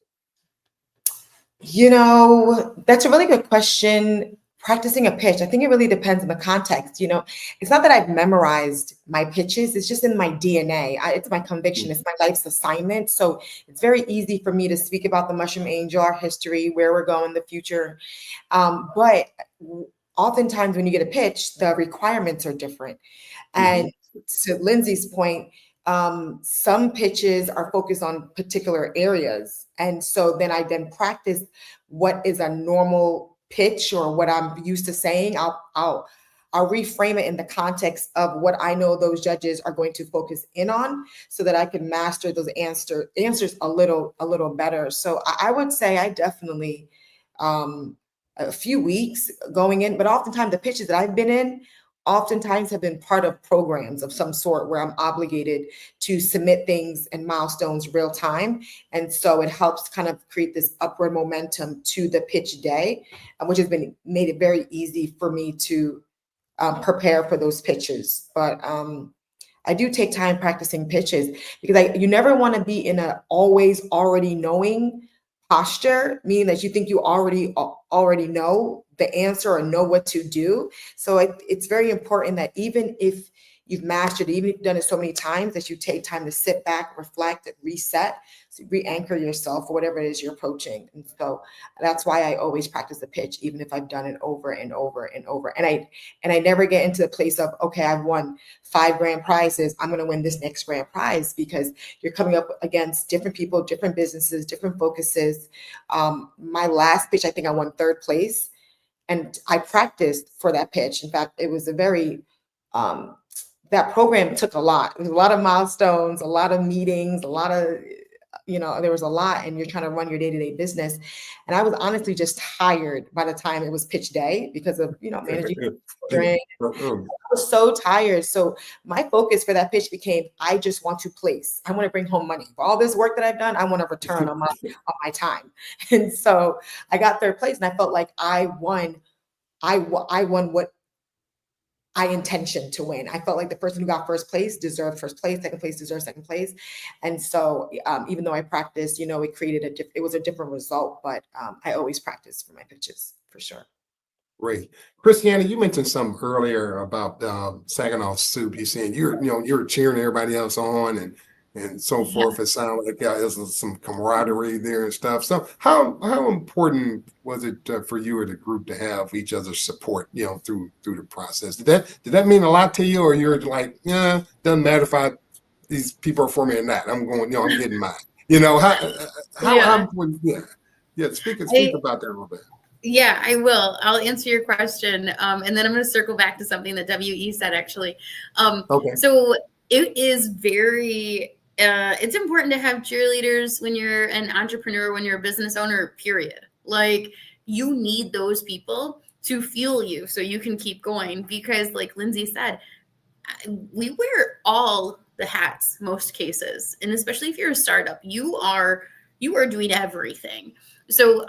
That's a really good question. Practicing a pitch, I think it really depends on the context. It's not that I've memorized my pitches, it's just in my DNA. It's my conviction, it's my life's assignment. So it's very easy for me to speak about the Mushroom Angel, our history, where we're going in the future. But oftentimes when you get a pitch, the requirements are different. And to Lindsay's point, some pitches are focused on particular areas. And so then I practice what is a normal pitch or what I'm used to saying. I'll reframe it in the context of what I know those judges are going to focus in on, so that I can master those answers a little better. So I would say I definitely a few weeks going in, but oftentimes the pitches that I've been in oftentimes have been part of programs of some sort where I'm obligated to submit things and milestones real time. And so it helps kind of create this upward momentum to the pitch day, which has made it very easy for me to prepare for those pitches. But I do take time practicing pitches, because you never want to be in a always already knowing posture, meaning that you think you already know the answer or know what to do. So it's very important that even if you've mastered it, even if you've done it so many times, that you take time to sit back, reflect, and reset, so re-anchor yourself for whatever it is you're approaching. And so that's why I always practice the pitch, even if I've done it over and over and over. And I never get into the place of, okay, I've won 5 grand prizes, I'm going to win this next grand prize, because you're coming up against different people, different businesses, different focuses. My last pitch, I think I won 3rd place, and I practiced for that pitch. In fact, it was a very that program took a lot. There was a lot of milestones, a lot of meetings, a lot of, there was a lot, and you're trying to run your day-to-day business. And I was honestly just tired by the time it was pitch day, because of, managing children. I was so tired. So my focus for that pitch became, I just want to place. I want to bring home money. For all this work that I've done, I want to return on my time. And so I got 3rd place, and I felt like I won what I intentioned to win. I felt like the person who got 1st place deserved 1st place, 2nd place deserved 2nd place. And so even though I practiced, it was a different result, but I always practice for my pitches, for sure. Great. Christiana, you mentioned something earlier about Saginaw Soup. You saying you're cheering everybody else on and so forth. It sounded like there's some camaraderie there and stuff. So how important was it for you or the group to have each other's support, through the process? Did that mean a lot to you, or you're like, yeah, doesn't matter if these people are for me or not. I'm going, I'm getting mine. How important? Yeah. Speak about that a little bit. Yeah, I will. I'll answer your question. And then I'm going to circle back to something that WE said, actually. Okay. So it is it's important to have cheerleaders when you're an entrepreneur, when you're a business owner, period. Like, you need those people to fuel you so you can keep going, because like Lindsay said, we wear all the hats most cases. And especially if you're a startup, you are doing everything. So,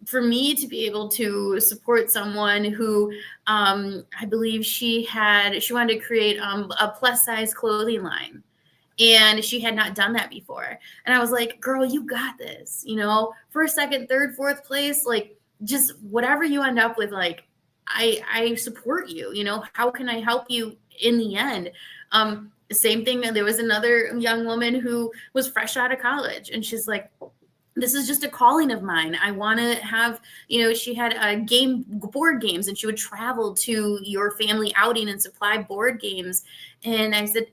for me to be able to support someone who I believe she wanted to create a plus size clothing line. And she had not done that before. And I was like, girl, you got this, first, second, third, fourth place, like just whatever you end up with, like, I support you, how can I help you in the end? Same thing. There was another young woman who was fresh out of college, and she's like, this is just a calling of mine. I want to have, she had board games, and she would travel to your family outing and supply board games. And I said,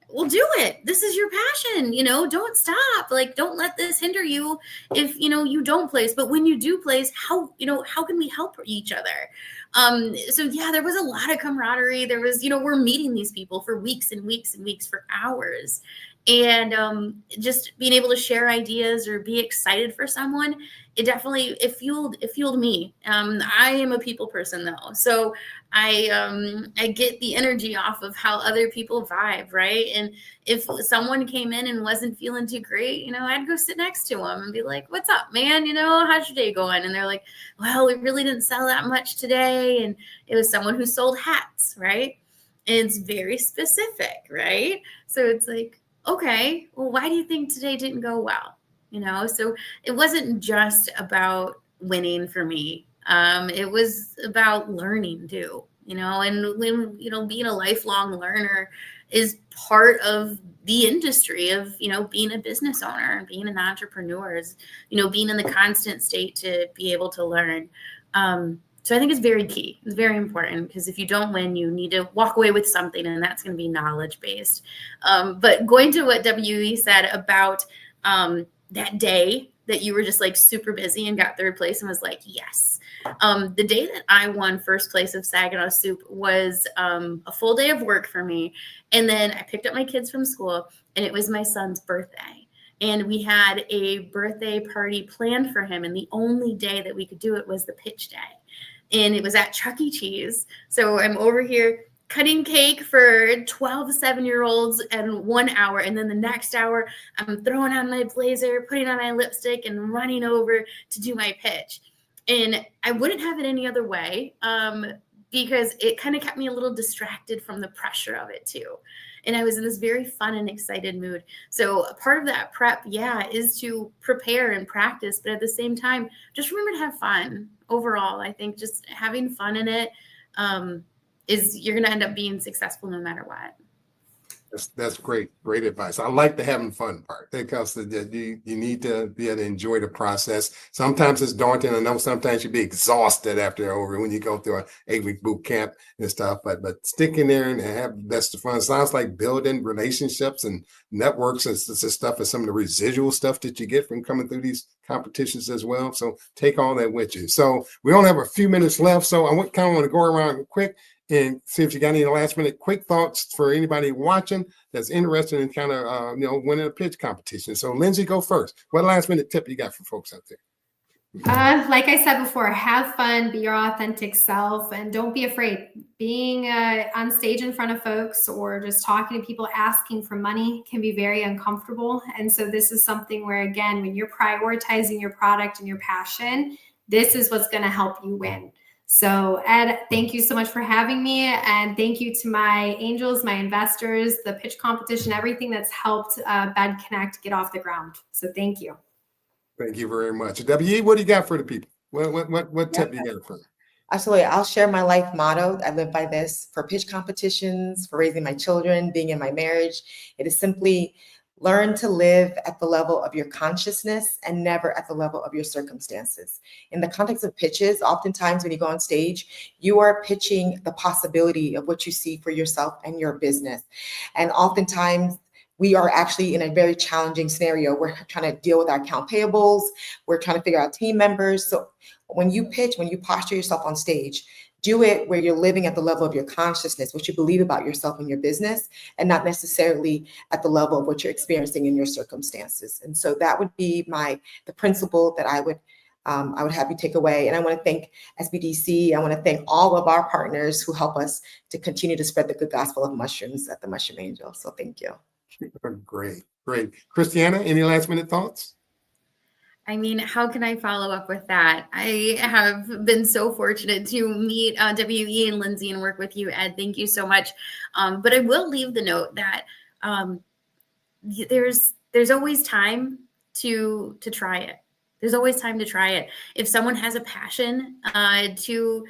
well, do it. This is your passion, don't stop. Like, don't let this hinder you if, you don't place. But when you do place, how can we help each other? So yeah, there was a lot of camaraderie. There was, we're meeting these people for weeks and weeks and weeks, for hours. And just being able to share ideas or be excited for someone, it fueled me. I am a people person though, so I get the energy off of how other people vibe, right? And if someone came in and wasn't feeling too great, I'd go sit next to them and be like, "What's up, man? How's your day going?" And they're like, "Well, we really didn't sell that much today." And it was someone who sold hats, right? And it's very specific, right? So it's like, okay, well, why do you think today didn't go well? So it wasn't just about winning for me. It was about learning too, and when, being a lifelong learner is part of the industry of, being a business owner and being an entrepreneur, is, being in the constant state to be able to learn. So I think it's very key. It's very important, because if you don't win, you need to walk away with something, and that's going to be knowledge-based. But going to what WE said about that day that you were just like super busy and got third place and was like, yes. The day that I won first place of Saginaw Soup was a full day of work for me. And then I picked up my kids from school, and it was my son's birthday. And we had a birthday party planned for him. And the only day that we could do it was the pitch day. And it was at Chuck E. Cheese. So I'm over here cutting cake for 12 7-year-olds in 1 hour. And then the next hour, I'm throwing on my blazer, putting on my lipstick, and running over to do my pitch. And I wouldn't have it any other way, because it kind of kept me a little distracted from the pressure of it too. And I was in this very fun and excited mood. So a part of that prep, is to prepare and practice. But at the same time, just remember to have fun overall. I think just having fun in it, you're going to end up being successful no matter what. That's great advice. I like the having fun part, because you need to be able to enjoy the process. Sometimes it's daunting. I know sometimes you'll be exhausted after over when you go through an 8-week boot camp and stuff, but stick in there and have the best of fun. Sounds like building relationships and networks and stuff is some of the residual stuff that you get from coming through these competitions as well. So take all that with you. So we only have a few minutes left, so I kind of want to go around quick and see if you got any last minute quick thoughts for anybody watching that's interested in kind of winning a pitch competition. So Lindsay, go first. What last minute tip you got for folks out there? Like I said before, have fun, be your authentic self, and don't be afraid. Being on stage in front of folks or just talking to people asking for money can be very uncomfortable. And so this is something where, again, when you're prioritizing your product and your passion, this is what's going to help you win. So Ed, thank you so much for having me. And thank you to my angels, my investors, the pitch competition, everything that's helped Bed Connect get off the ground. So thank you. Thank you very much. W.E., what do you got for the people? What tip you got for them? Absolutely. I'll share my life motto. I live by this for pitch competitions, for raising my children, being in my marriage. It is simply learn to live at the level of your consciousness and never at the level of your circumstances. In the context of pitches, oftentimes when you go on stage, you are pitching the possibility of what you see for yourself and your business. And oftentimes we are actually in a very challenging scenario. We're trying to deal with our account payables. We're trying to figure out team members. So when you pitch, when you posture yourself on stage, do it where you're living at the level of your consciousness, what you believe about yourself and your business, and not necessarily at the level of what you're experiencing in your circumstances. And so that would be the principle that I would have you take away. And I want to thank SBDC. I want to thank all of our partners who help us to continue to spread the good gospel of mushrooms at the Mushroom Angel. So thank you. Great. Christiana, any last minute thoughts? I mean, how can I follow up with that? I have been so fortunate to meet WE and Lindsay and work with you, Ed. Thank you so much. But I will leave the note that there's always time to try it. There's always time to try it. If someone has a passion to,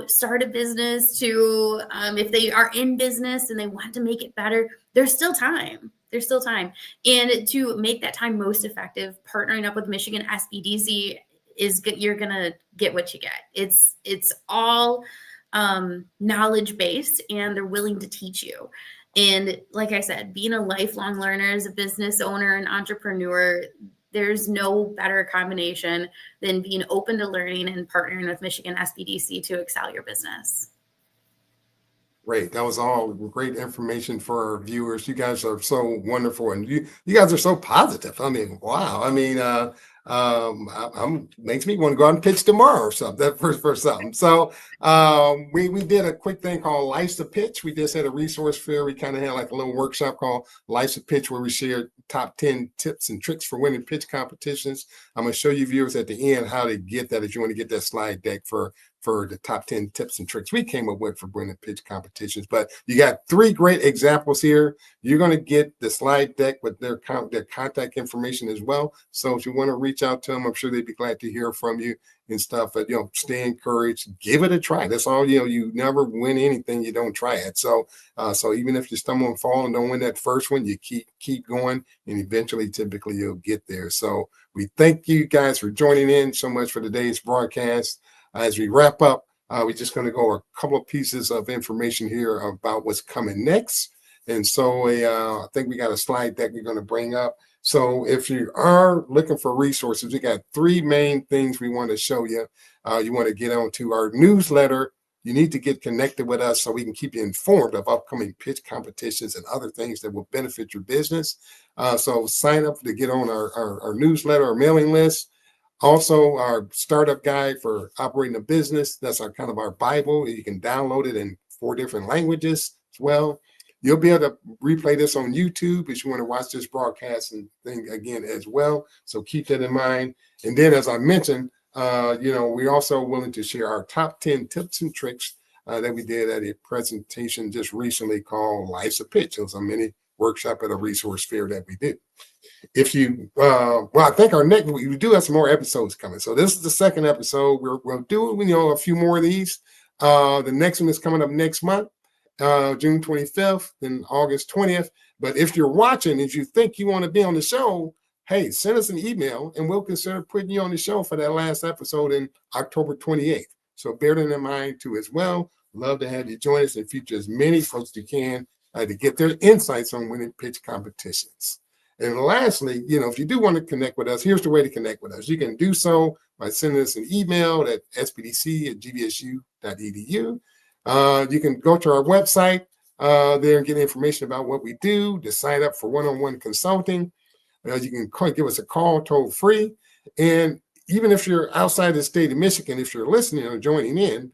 start a business, to if they are in business and they want to make it better, there's still time. There's still time. And to make that time most effective, partnering up with Michigan SBDC you're gonna get what you get. It's all knowledge based, and they're willing to teach you. And like I said, being a lifelong learner as a business owner and entrepreneur, there's no better combination than being open to learning and partnering with Michigan SBDC to excel your business. Great. That was all great information for our viewers. You guys are so wonderful, and you guys are so positive. I mean, wow. I mean, I'm makes me want to go out and pitch tomorrow or something. For something. So we did a quick thing called Life's a Pitch. We just had a resource fair. We kind of had like a little workshop called Life's a Pitch, where we shared top 10 tips and tricks for winning pitch competitions. I'm going to show you viewers at the end how to get that if you want to get that slide deck for the top 10 tips and tricks we came up with for winning pitch competitions. But you got 3 great examples here. You're going to get the slide deck with their contact information as well. So if you want to reach out to them, I'm sure they'd be glad to hear from you and stuff. But, stay encouraged, give it a try. That's all, you never win anything you don't try it. So even if you stumble and fall and don't win that first one, you keep going, and eventually typically you'll get there. So we thank you guys for joining in so much for today's broadcast. As we wrap up, we're just going to go a couple of pieces of information here about what's coming next. And so I think we got a slide deck we're going to bring up. So if you are looking for resources, we got 3 main things we want to show you. You want to get onto our newsletter. You need to get connected with us so we can keep you informed of upcoming pitch competitions and other things that will benefit your business. So sign up to get on our newsletter or mailing list. Also, our startup guide for operating a business. That's our kind of our Bible. You can download it in 4 different languages as well. You'll be able to replay this on YouTube if you want to watch this broadcast and thing again as well. So keep that in mind. And then, as I mentioned, we're also willing to share our top 10 tips and tricks that we did at a presentation just recently called Life's a Pitch. It was a mini workshop at a resource fair that we did. If you, I think we do have some more episodes coming. So this is the 2nd episode. We'll do, a few more of these. The next one is coming up next month, June 25th, then August 20th. But if you're watching, if you think you want to be on the show, hey, send us an email and we'll consider putting you on the show for that last episode in October 28th. So bear that in mind too as well. Love to have you join us and feature as many folks as you can to get their insights on winning pitch competitions. And lastly, if you do want to connect with us, here's the way to connect with us. You can do so by sending us an email at sbdc@gbsu.edu. You can go to our website there and get information about what we do, to sign up for one-on-one consulting. You can give us a call toll free. And even if you're outside the state of Michigan, if you're listening or joining in,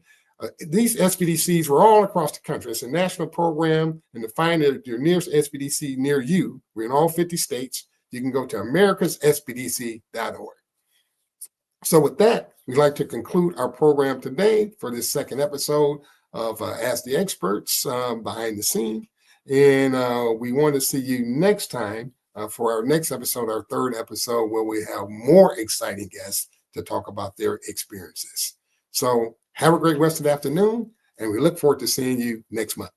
these SBDCs were all across the country. It's a national program, and to find your nearest SBDC near you, we're in all 50 states. You can go to americassbdc.org. So with that, we'd like to conclude our program today for this 2nd episode of Ask the Experts behind the scene. And we want to see you next time for our next episode, our 3rd episode, where we have more exciting guests to talk about their experiences. So have a great rest of the afternoon, and we look forward to seeing you next month.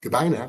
Goodbye now.